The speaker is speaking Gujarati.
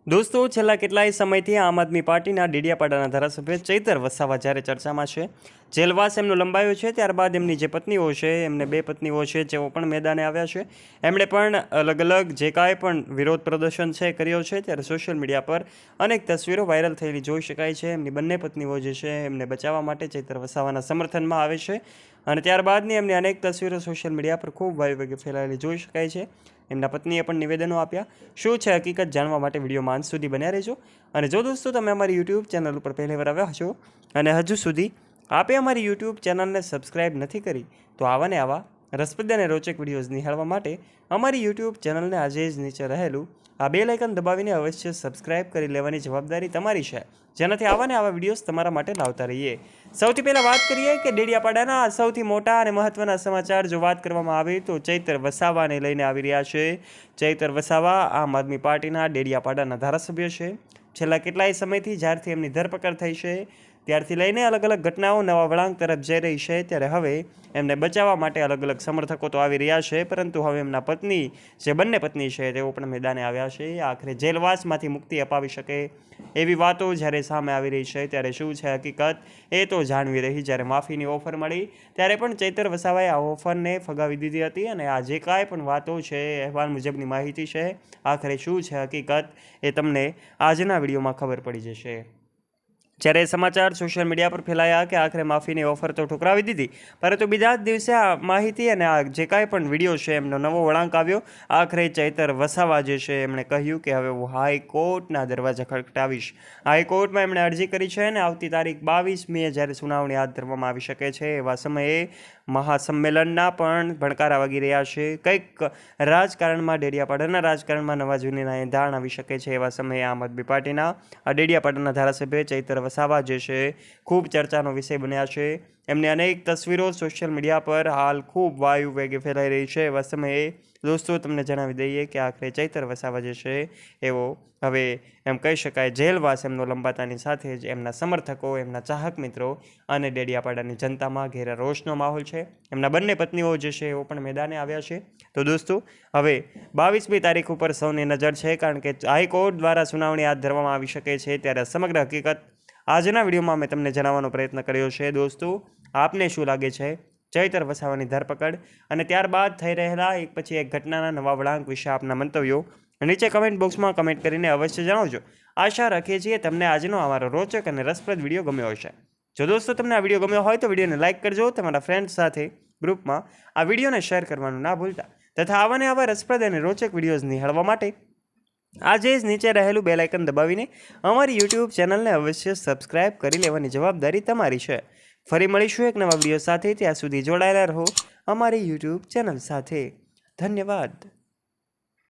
દોસ્તો છેલ્લા કેટલાય સમયથી આમ આદમી પાર્ટીના ડેડિયાપાડાના ધારાસભ્ય ચૈતર વસાવા જ્યારે ચર્ચામાં છે, જેલવાસ એમનો લંબાયો છે, ત્યારબાદ એમની જે પત્નીઓ છે, એમને બે પત્નીઓ છે જેઓ પણ મેદાને આવ્યા છે. એમણે પણ અલગ અલગ જે કાંઈ પણ વિરોધ પ્રદર્શન છે કર્યો છે, ત્યારે સોશિયલ મીડિયા પર અનેક તસવીરો વાયરલ થયેલી જોઈ શકાય છે. એમની બંને પત્નીઓ જે છે એમને બચાવવા માટે ચૈતર વસાવાના સમર્થનમાં આવે છે અને ત્યારબાદની એમની અનેક તસવીરો સોશિયલ મીડિયા પર ખૂબ વાયુવેગે ફેલાયેલી જોઈ શકાય છે. એમના પત્નીએ પણ નિવેદનો આપ્યા. શું છે હકીકત જાણવા માટે વિડીયોમાં અંત સુધી બન્યા રહેજો. અને જો દોસ્તો તમે અમારી યુટ્યુબ ચેનલ ઉપર પહેલી વાર આવ્યા છો અને હજુ સુધી આપે અમારી યુટ્યુબ ચેનલને સબસ્ક્રાઈબ નથી કરી, તો આવા ને આવા રસપ્રદ અને રોચક વિડીયોઝ નિહાળવા માટે અમારી યુટ્યુબ ચેનલને આજે જ નીચે રહેલું આ બેલ આઇકન દબાવીને અવશ્ય સબસ્ક્રાઈબ કરી લેવાની જવાબદારી તમારી છે, જેનાથી આવા ને આવા વિડીયોઝ તમારા માટે લાવતા રહીએ. સૌથી પહેલાં વાત કરીએ કે ડેડિયાપાડાના સૌથી મોટા અને મહત્ત્વના સમાચાર જો વાત કરવામાં આવે તો ચૈતર વસાવાને લઈને આવી રહ્યા છે. ચૈતર વસાવા આમ આદમી પાર્ટીના ડેડિયાપાડાના ધારાસભ્ય છે. છેલ્લા કેટલાય સમયથી જ્યારથી એમની ધરપકડ થઈ છે ત્યારથી લઈને અલગ અલગ ઘટનાઓ નવા વળાંક તરફ જઈ રહી છે. ત્યારે હવે એમને બચાવવા માટે અલગ અલગ સમર્થકો તો આવી રહ્યા છે, પરંતુ હવે એમના પત્ની જે બંને પત્ની છે તેઓ પણ મેદાને આવ્યા છે. આખરે જેલવાસમાંથી મુક્તિ અપાવી શકે એવી વાતો જ્યારે સામે આવી રહી છે, ત્યારે શું છે હકીકત એ તો જાણવી રહી. જ્યારે માફીની ઓફર મળી ત્યારે પણ ચૈતર વસાવાએ આ ઓફરને ફગાવી દીધી હતી અને આ જે કાંઈ પણ વાતો છે, અહેવાલ મુજબની માહિતી છે, આખરે શું છે હકીકત એ તમને આજના વિડીયોમાં ખબર પડી જશે. જ્યારે સમાચાર સોશિયલ મીડિયા પર ફેલાયા કે આખરે માફીની ઓફર તો ઠુકરાવી દીધી, પરંતુ બીજા જ દિવસે આ માહિતી અને આ જે કાંઈ પણ વિડીયો છે એમનો નવો વળાંક આવ્યો. આખરે ચૈતર વસાવા જે છે એમણે કહ્યું કે હવે હું હાઈકોર્ટના દરવાજા ખટખટાવીશ. હાઈકોર્ટમાં એમણે અરજી કરી છે અને આવતી તારીખ 22 મીએ જ્યારે સુનાવણી હાથ ધરવામાં આવી શકે છે એવા સમયે મહાસંમેલનના પણ ભણકારા વાગી રહ્યા છે. કંઈક રાજકારણમાં ડેડિયાપાડાના રાજકારણમાં નવા જૂનીના એંધાણ આવી શકે છે એવા સમયે આમ આદમી પાર્ટીના ડેડિયાપાડાના ધારાસભ્ય ચૈતર વસાવા જે છે ખૂબ ચર્ચાનો વિષય બન્યા છે. એમની અનેક તસવીરો સોશિયલ મીડિયા પર હાલ ખૂબ વાયુ વેગે ફેલાઈ રહી છે. એવા સમયે દોસ્તો તમને જણાવી દઈએ કે આખરે ચૈતર વસાવા જે છે એવો હવે એમ કહી શકાય જેલવાસ એમનો લંબાતાની સાથે જ એમના સમર્થકો, એમના ચાહક મિત્રો અને ડેડિયાપાડાની જનતામાં ઘેરા રોષનો માહોલ છે. એમના બંને પત્નીઓ જે છે એઓ પણ મેદાને આવ્યા છે. તો દોસ્તો હવે 22મી તારીખ ઉપર સૌની નજર છે, કારણ કે હાઈકોર્ટ દ્વારા સુનાવણી હાથ ધરવામાં આવી શકે છે. ત્યારે સમગ્ર હકીકત આજના વિડીયોમાં મેં તમને જણાવવાનો પ્રયત્ન કર્યો છે. દોસ્તો આપને શું લાગે છે ચૈતર વસાવાની ધરપકડ અને ત્યારબાદ થઈ રહેલા એક પછી એક ઘટનાના નવા વળાંક વિશે આપના મંતવ્યો નીચે કમેન્ટ બોક્સમાં કમેન્ટ કરીને અવશ્ય જણાવજો. આશા રાખીએ છીએ તમને આજનો અમારો રોચક અને રસપ્રદ વિડીયો ગમ્યો હશે. જો દોસ્તો તમને આ વિડીયો ગમ્યો હોય તો વિડીયોને લાઇક કરજો, તમારા ફ્રેન્ડ્સ સાથે ગ્રુપમાં આ વિડીયોને શેર કરવાનું ના ભૂલતા, તથા આવાને આવા રસપ્રદ અને રોચક વિડીયોઝ નિહાળવા માટે આજે જ નીચે રહેલું બેલ આઇકન દબાવીને અમારી યુટ્યુબ ચેનલને અવશ્ય સબસ્ક્રાઇબ કરી લેવાની જવાબદારી તમારી છે. ફરી મળીશું એક નવા વિડીયો સાથે. ત્યાં સુધી જોડાયેલા રહો અમારી યુટ્યુબ ચેનલ સાથે. ધન્યવાદ.